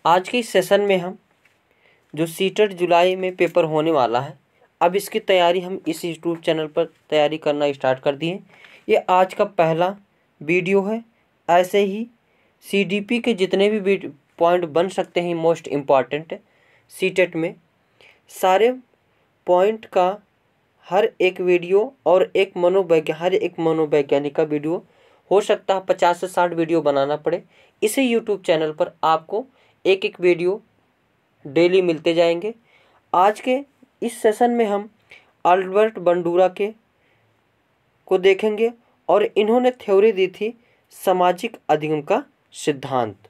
आज के इस सेशन में हम जो सीटेट जुलाई में पेपर होने वाला है, अब इसकी तैयारी हम इस यूट्यूब चैनल पर तैयारी करना स्टार्ट कर दिए। ये आज का पहला वीडियो है। ऐसे ही सीडीपी के जितने भी पॉइंट बन सकते हैं मोस्ट इम्पॉर्टेंट सीटेट में, सारे पॉइंट का हर एक वीडियो और हर एक मनोवैज्ञानिक का वीडियो हो सकता है 50 से 60 वीडियो बनाना पड़े। इसी यूट्यूब चैनल पर आपको एक एक वीडियो डेली मिलते जाएंगे। आज के इस सेशन में हम अल्बर्ट बंडूरा को देखेंगे और इन्होंने थ्योरी दी थी सामाजिक अधिगम का सिद्धांत।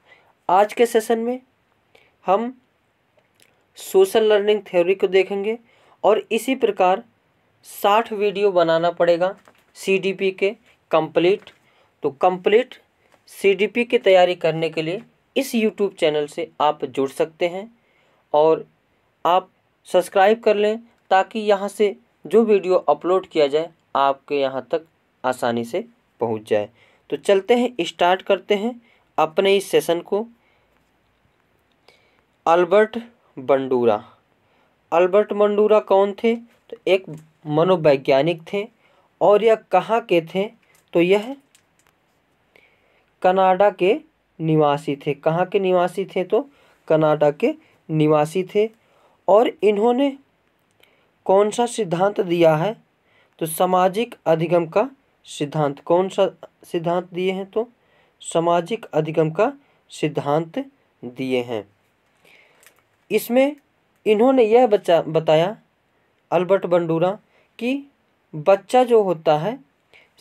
आज के सेशन में हम सोशल लर्निंग थ्योरी को देखेंगे और इसी प्रकार 60 वीडियो बनाना पड़ेगा सीडीपी के कंप्लीट। तो कंप्लीट सीडीपी की तैयारी करने के लिए इस यूट्यूब चैनल से आप जुड़ सकते हैं और आप सब्सक्राइब कर लें ताकि यहाँ से जो वीडियो अपलोड किया जाए आपके यहाँ तक आसानी से पहुँच जाए। तो चलते हैं, स्टार्ट करते हैं अपने इस सेशन को। अल्बर्ट बंडूरा कौन थे? तो एक मनोवैज्ञानिक थे और यह कहाँ के थे? तो यह कनाडा के निवासी थे। कहाँ के निवासी थे? तो कनाडा के निवासी थे। और इन्होंने कौन सा सिद्धांत दिया है? तो सामाजिक अधिगम का सिद्धांत। कौन सा सिद्धांत दिए हैं? तो सामाजिक अधिगम का सिद्धांत दिए हैं। इसमें इन्होंने यह बताया अल्बर्ट बंडूरा कि बच्चा जो होता है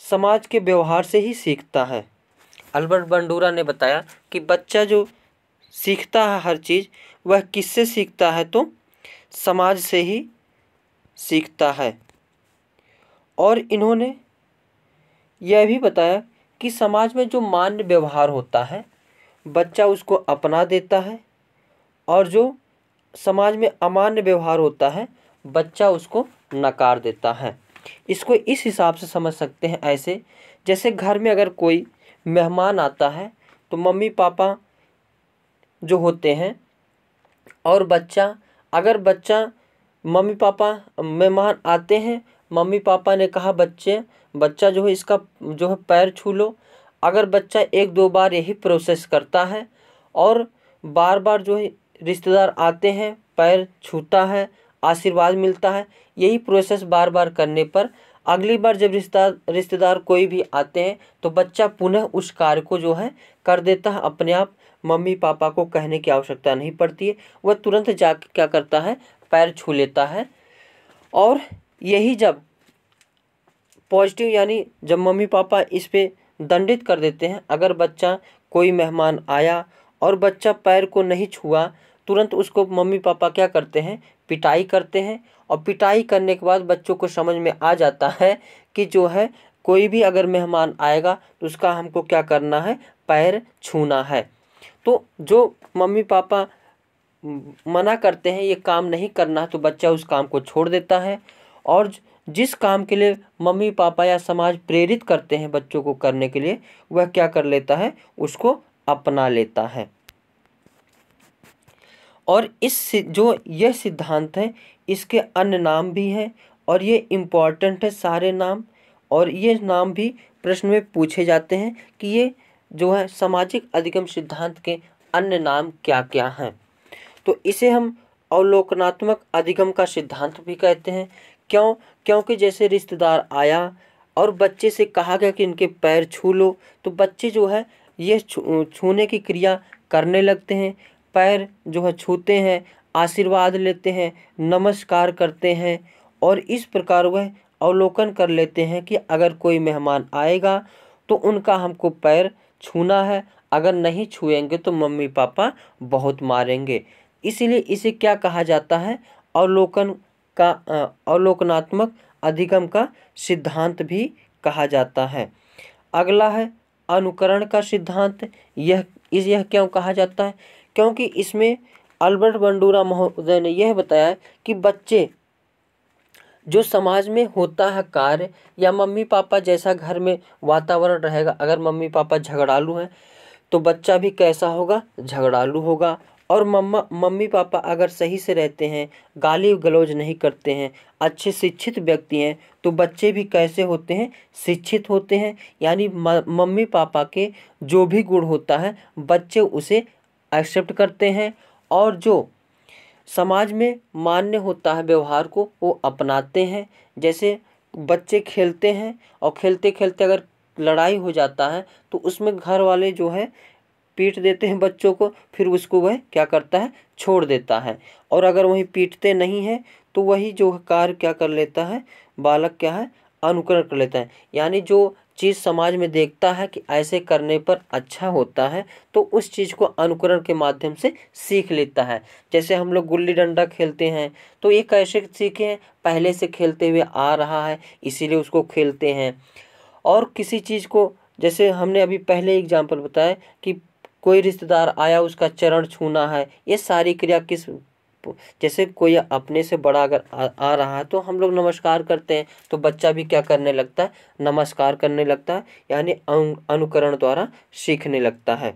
समाज के व्यवहार से ही सीखता है। अल्बर्ट बंडूरा ने बताया कि बच्चा जो सीखता है हर चीज़ वह किससे सीखता है? तो समाज से ही सीखता है। और इन्होंने यह भी बताया कि समाज में जो मान्य व्यवहार होता है बच्चा उसको अपना देता है और जो समाज में अमान्य व्यवहार होता है बच्चा उसको नकार देता है। इसको इस हिसाब से समझ सकते हैं, ऐसे जैसे घर में अगर कोई मेहमान आता है तो मम्मी पापा जो होते हैं और बच्चा मम्मी पापा मेहमान आते हैं, मम्मी पापा ने कहा बच्चा जो है इसका जो है पैर छू लो। अगर बच्चा 1-2 बार यही प्रोसेस करता है और बार बार जो है रिश्तेदार आते हैं पैर छूता है, आशीर्वाद मिलता है, यही प्रोसेस बार बार करने पर अगली बार जब रिश्तेदार कोई भी आते हैं तो बच्चा पुनः उस कार्य को जो है कर देता है अपने आप। मम्मी पापा को कहने की आवश्यकता नहीं पड़ती है, वह तुरंत जाके क्या करता है, पैर छू लेता है। और यही जब पॉजिटिव यानी जब मम्मी पापा इस पे दंडित कर देते हैं, अगर बच्चा कोई मेहमान आया और बच्चा पैर को नहीं छुआ, तुरंत उसको मम्मी पापा क्या करते हैं, पिटाई करते हैं। और पिटाई करने के बाद बच्चों को समझ में आ जाता है कि जो है कोई भी अगर मेहमान आएगा तो उसका हमको क्या करना है, पैर छूना है। तो जो मम्मी पापा मना करते हैं ये काम नहीं करना तो बच्चा उस काम को छोड़ देता है और जिस काम के लिए मम्मी पापा या समाज प्रेरित करते हैं बच्चों को करने के लिए वह क्या कर लेता है, उसको अपना लेता है। और जो यह सिद्धांत है इसके अन्य नाम भी हैं और ये इम्पॉर्टेंट है सारे नाम, और ये नाम भी प्रश्न में पूछे जाते हैं कि ये जो है सामाजिक अधिगम सिद्धांत के अन्य नाम क्या क्या हैं। तो इसे हम अवलोकनात्मक अधिगम का सिद्धांत भी कहते हैं। क्योंकि जैसे रिश्तेदार आया और बच्चे से कहा गया कि इनके पैर छू लो, तो बच्चे जो है ये छूने की क्रिया करने लगते हैं, पैर जो है छूते हैं, आशीर्वाद लेते हैं, नमस्कार करते हैं और इस प्रकार वह अवलोकन कर लेते हैं कि अगर कोई मेहमान आएगा तो उनका हमको पैर छूना है, अगर नहीं छुएंगे तो मम्मी पापा बहुत मारेंगे। इसीलिए इसे क्या कहा जाता है, अवलोकनात्मक अधिगम का सिद्धांत भी कहा जाता है। अगला है अनुकरण का सिद्धांत। यह क्यों कहा जाता है? क्योंकि इसमें अल्बर्ट बंडूरा महोदय ने यह बताया कि बच्चे जो समाज में होता है कार्य या मम्मी पापा जैसा घर में वातावरण रहेगा, अगर मम्मी पापा झगड़ालू हैं तो बच्चा भी कैसा होगा, झगड़ालू होगा। और मम्मी पापा अगर सही से रहते हैं, गाली गलौज नहीं करते हैं, अच्छे शिक्षित व्यक्ति हैं, तो बच्चे भी कैसे होते हैं, शिक्षित होते हैं। यानी मम्मी पापा के जो भी गुण होता है बच्चे उसे एक्सेप्ट करते हैं, और जो समाज में मान्य होता है व्यवहार को वो अपनाते हैं। जैसे बच्चे खेलते हैं और खेलते खेलते अगर लड़ाई हो जाता है तो उसमें घर वाले जो है पीट देते हैं बच्चों को, फिर उसको वह क्या करता है, छोड़ देता है। और अगर वही पीटते नहीं है तो वही जो कार्य क्या कर लेता है, बालक क्या है, अनुकरण कर लेता है। यानी जो चीज़ समाज में देखता है कि ऐसे करने पर अच्छा होता है तो उस चीज़ को अनुकरण के माध्यम से सीख लेता है। जैसे हम लोग गुल्ली डंडा खेलते हैं तो ये कैसे सीखे हैं, पहले से खेलते हुए आ रहा है इसीलिए उसको खेलते हैं। और किसी चीज़ को, जैसे हमने अभी पहले एग्जाम्पल बताया कि कोई रिश्तेदार आया उसका चरण छूना है, ये सारी क्रिया किस, जैसे कोई अपने से बड़ा अगर आ रहा है तो हम लोग नमस्कार करते हैं, तो बच्चा भी क्या करने लगता है, नमस्कार करने लगता है, यानी अनुकरण द्वारा सीखने लगता है।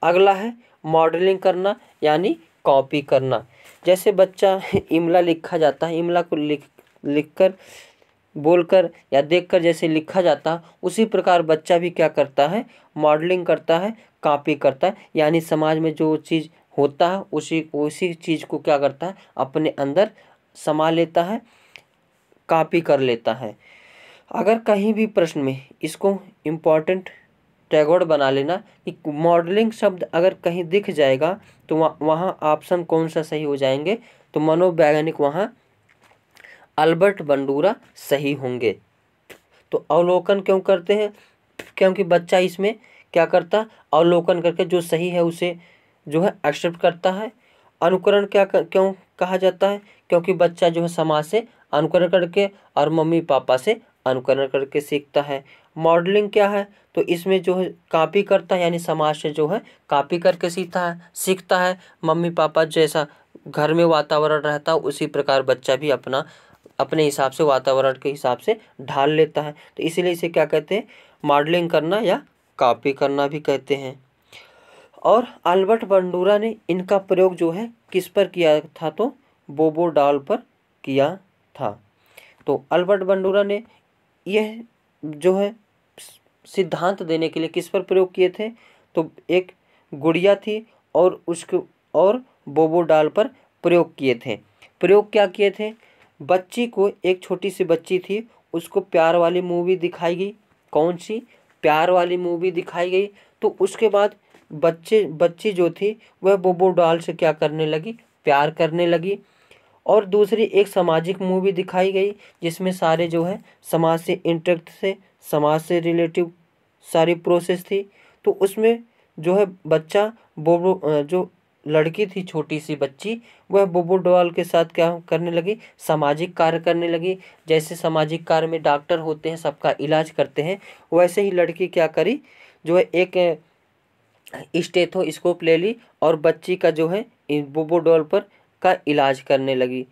अगला है मॉडलिंग करना यानी कॉपी करना। जैसे बच्चा इमला लिखा जाता है, इमला को लिखकर बोलकर या देखकर जैसे लिखा जाता उसी प्रकार बच्चा भी क्या करता है, मॉडलिंग करता है, कॉपी करता है। यानी समाज में जो चीज़ होता है उसी चीज़ को क्या करता है, अपने अंदर समा लेता है, कॉपी कर लेता है। अगर कहीं भी प्रश्न में इसको इम्पोर्टेंट टैगवर्ड बना लेना कि मॉडलिंग शब्द अगर कहीं दिख जाएगा तो वहाँ ऑप्शन कौन सा सही हो जाएंगे, तो मनोवैज्ञानिक वहाँ अल्बर्ट बंडूरा सही होंगे। तो अवलोकन क्यों करते हैं, क्योंकि बच्चा इसमें क्या करता है, अवलोकन करके जो सही है उसे जो है एक्सेप्ट करता है। अनुकरण क्यों कहा जाता है, क्योंकि बच्चा जो है समाज से अनुकरण करके और मम्मी पापा से अनुकरण करके सीखता है। मॉडलिंग क्या है, तो इसमें जो है कॉपी करता है, यानी समाज से जो है कॉपी करके सीखता है। मम्मी पापा जैसा घर में वातावरण रहता है उसी प्रकार बच्चा भी अपने हिसाब से वातावरण के हिसाब से ढाल लेता है। तो इसीलिए इसे क्या कहते हैं, मॉडलिंग करना या कॉपी करना भी कहते हैं। और अल्बर्ट बंडूरा ने इनका प्रयोग जो है किस पर किया था, तो बोबो डॉल पर किया था। तो अल्बर्ट बंडूरा ने यह जो है सिद्धांत देने के लिए किस पर प्रयोग किए थे, तो एक गुड़िया थी और बोबो डॉल पर प्रयोग किए थे। प्रयोग क्या किए थे, बच्ची को, एक छोटी सी बच्ची थी, उसको प्यार वाली मूवी दिखाई गई। कौन सी, प्यार वाली मूवी दिखाई गई। तो उसके बाद बच्ची जो थी वह बोबो डॉल से क्या करने लगी, प्यार करने लगी। और दूसरी एक सामाजिक मूवी दिखाई गई जिसमें सारे जो है समाज से इंटरेक्ट थे, समाज से रिलेटिव सारी प्रोसेस थी। तो उसमें जो है बच्चा जो लड़की थी, छोटी सी बच्ची, वह बोबो डॉल के साथ क्या करने लगी, सामाजिक कार्य करने लगी। जैसे सामाजिक कार्य में डॉक्टर होते हैं, सबका इलाज करते हैं, वैसे ही लड़की क्या करी, जो है एक स्टेथोस्कोप ले ली और बच्ची का जो है बोबो डॉल पर का इलाज करने लगी।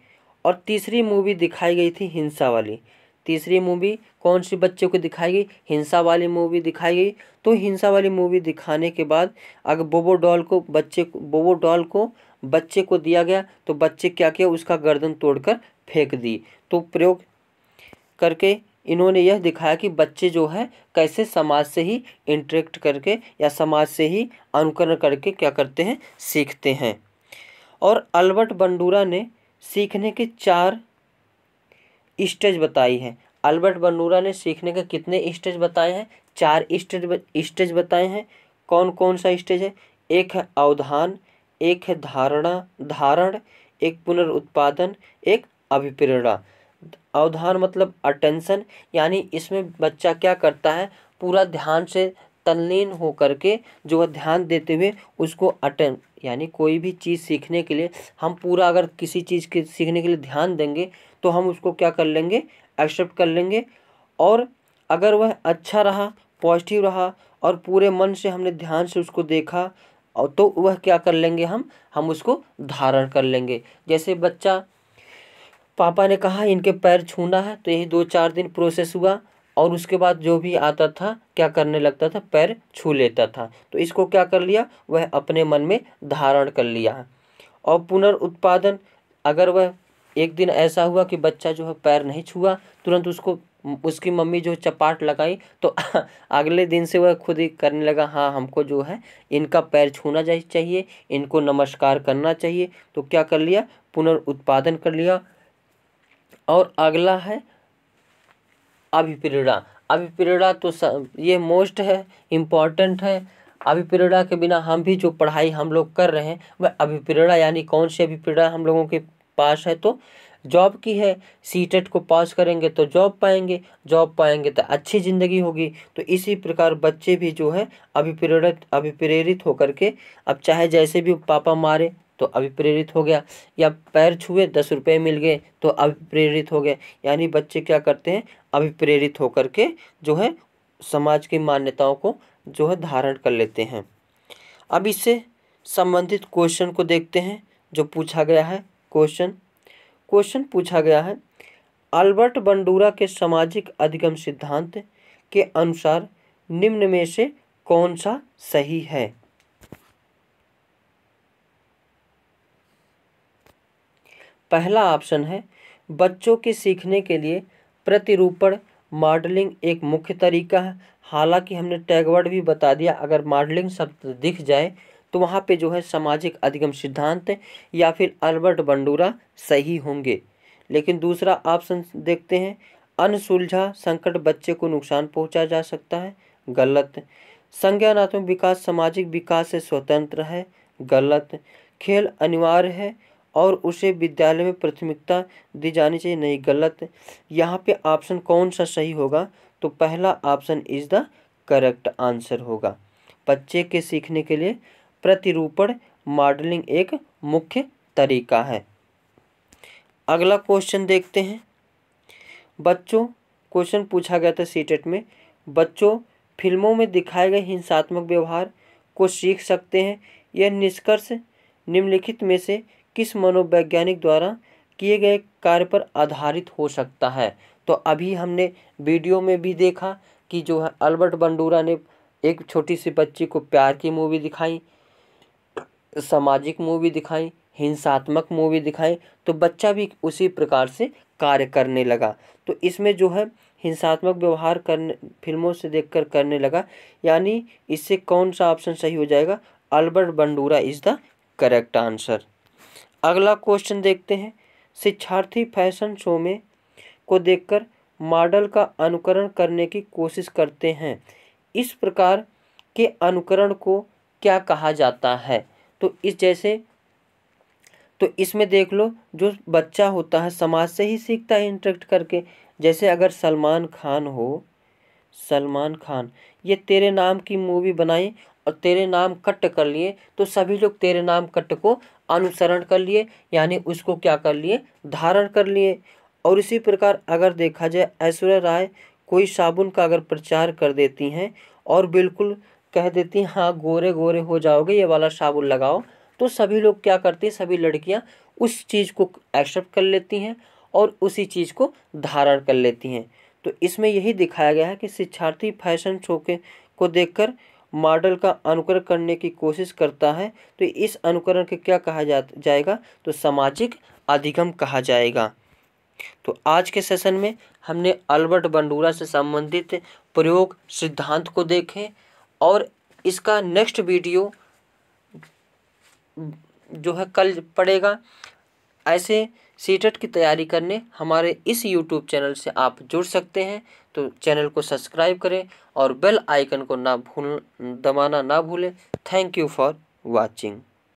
और तीसरी मूवी दिखाई गई थी हिंसा वाली। तीसरी मूवी कौन सी बच्चे को दिखाई गई, हिंसा वाली मूवी दिखाई गई। तो हिंसा वाली मूवी दिखाने के बाद अगर बोबो डॉल को बच्चे को दिया गया तो बच्चे क्या किया, उसका गर्दन तोड़कर फेंक दी। तो प्रयोग करके इन्होंने यह दिखाया कि बच्चे जो है कैसे समाज से ही इंटरेक्ट करके या समाज से ही अनुकरण करके क्या करते हैं, सीखते हैं। और अल्बर्ट बंडूरा ने सीखने के 4 स्टेज बताई हैं। अल्बर्ट बंडूरा ने सीखने के कितने स्टेज बताए हैं, 4 स्टेज बताए हैं। कौन कौन सा स्टेज है, एक है अवधान, एक है धारण, एक पुनरुत्पादन, एक अभिप्रेरणा। अवधान मतलब अटेंशन, यानी इसमें बच्चा क्या करता है, पूरा ध्यान से तल्लीन हो करके जो है ध्यान देते हुए उसको अटेंड, यानी कोई भी चीज़ सीखने के लिए हम पूरा अगर किसी चीज़ के सीखने के लिए ध्यान देंगे तो हम उसको क्या कर लेंगे, एक्सेप्ट कर लेंगे। और अगर वह अच्छा रहा, पॉजिटिव रहा और पूरे मन से हमने ध्यान से उसको देखा और तो वह क्या कर लेंगे, हम उसको धारण कर लेंगे। जैसे बच्चा, पापा ने कहा इनके पैर छूना है, तो यही 2-4 दिन प्रोसेस हुआ और उसके बाद जो भी आता था क्या करने लगता था, पैर छू लेता था। तो इसको क्या कर लिया, वह अपने मन में धारण कर लिया। और पुनर्उत्पादन, अगर वह एक दिन ऐसा हुआ कि बच्चा जो है पैर नहीं छुआ, तुरंत उसको उसकी मम्मी जो चपाट लगाई तो अगले दिन से वह खुद ही करने लगा, हाँ हमको जो है इनका पैर छूना चाहिए, इनको नमस्कार करना चाहिए। तो क्या कर लिया, पुनर्उत्पादन कर लिया। और अगला है अभिप्रेरणा। अभिप्रेरणा तो ये मोस्ट है, इम्पॉर्टेंट है। अभिप्रेरणा के बिना हम भी जो पढ़ाई हम लोग कर रहे हैं वह अभिप्रेरणा, यानी कौन सी अभिप्रेरणा हम लोगों के पास है, तो जॉब की है। सीटेट को पास करेंगे तो जॉब पाएंगे, जॉब पाएंगे तो अच्छी ज़िंदगी होगी। तो इसी प्रकार बच्चे भी जो है अभिप्रेरित होकर के, अब चाहे जैसे भी पापा मारे तो अभिप्रेरित हो गया, या पैर छुए 10 रुपये मिल गए तो अभिप्रेरित हो गए। यानी बच्चे क्या करते हैं, अभिप्रेरित होकर के जो है समाज की मान्यताओं को जो है धारण कर लेते हैं। अब इससे संबंधित क्वेश्चन को देखते हैं जो पूछा गया है। क्वेश्चन पूछा गया है, अल्बर्ट बंडूरा के सामाजिक अधिगम सिद्धांत के अनुसार निम्न में से कौन सा सही है। पहला ऑप्शन है, बच्चों के सीखने के लिए प्रतिरूपण मॉडलिंग एक मुख्य तरीका है। हालांकि हमने टैगवर्ड भी बता दिया, अगर मॉडलिंग शब्द दिख जाए तो वहाँ पे जो है सामाजिक अधिगम सिद्धांत या फिर अल्बर्ट बंडूरा सही होंगे। लेकिन दूसरा ऑप्शन देखते हैं, अनसुलझा संकट बच्चे को नुकसान पहुँचा जा सकता है, गलत। संज्ञानात्मक विकास सामाजिक विकास से स्वतंत्र है, गलत। खेल अनिवार्य है और उसे विद्यालय में प्राथमिकता दी जानी चाहिए, नहीं, गलत। यहाँ पे ऑप्शन कौन सा सही होगा, तो पहला option is the correct answer होगा। बच्चे के सीखने के लिए प्रतिरूपण मॉडलिंग एक मुख्य तरीका है। अगला क्वेश्चन देखते हैं। क्वेश्चन पूछा गया था सीटेट में, बच्चों फिल्मों में दिखाए गए हिंसात्मक व्यवहार को सीख सकते हैं। यह निष्कर्ष निम्नलिखित में से किस मनोवैज्ञानिक द्वारा किए गए कार्य पर आधारित हो सकता है। तो अभी हमने वीडियो में भी देखा कि जो है अल्बर्ट बंडूरा ने एक छोटी सी बच्ची को प्यार की मूवी दिखाई, सामाजिक मूवी दिखाई, हिंसात्मक मूवी दिखाई, तो बच्चा भी उसी प्रकार से कार्य करने लगा। तो इसमें जो है हिंसात्मक व्यवहार करने फिल्मों से देखकर करने लगा, यानी इससे कौन सा ऑप्शन सही हो जाएगा, Albert Bandura is the correct answer. अगला क्वेश्चन देखते हैं, शिक्षार्थी फैशन शो में को देखकर मॉडल का अनुकरण करने की कोशिश करते हैं। इस प्रकार के अनुकरण को क्या कहा जाता है। तो इसमें देख लो, जो बच्चा होता है समाज से ही सीखता है इंटरेक्ट करके। जैसे अगर सलमान खान ये तेरे नाम की मूवी बनाई और तेरे नाम कट कर लिए, तो सभी लोग तेरे नाम कट को अनुसरण कर लिए, यानी उसको क्या कर लिए, धारण कर लिए। और इसी प्रकार अगर देखा जाए, ऐश्वर्या राय कोई साबुन का अगर प्रचार कर देती हैं और बिल्कुल कह देती हैं हाँ गोरे गोरे हो जाओगे, ये वाला साबुन लगाओ, तो सभी लोग क्या करती हैं, सभी लड़कियां उस चीज़ को एक्सेप्ट कर लेती हैं और उसी चीज़ को धारण कर लेती हैं। तो इसमें यही दिखाया गया है कि शिक्षार्थी फैशन शो को देखकर मॉडल का अनुकरण करने की कोशिश करता है, तो इस अनुकरण के क्या कहा जाएगा, तो सामाजिक अधिगम कहा जाएगा। तो आज के सेशन में हमने अल्बर्ट बंडूरा से संबंधित प्रयोग सिद्धांत को देखे, और इसका नेक्स्ट वीडियो जो है कल पड़ेगा। ऐसे सीटेट की तैयारी करने हमारे इस YouTube चैनल से आप जुड़ सकते हैं। तो चैनल को सब्सक्राइब करें और बेल आइकन को दबाना ना भूलें। Thank you for watching.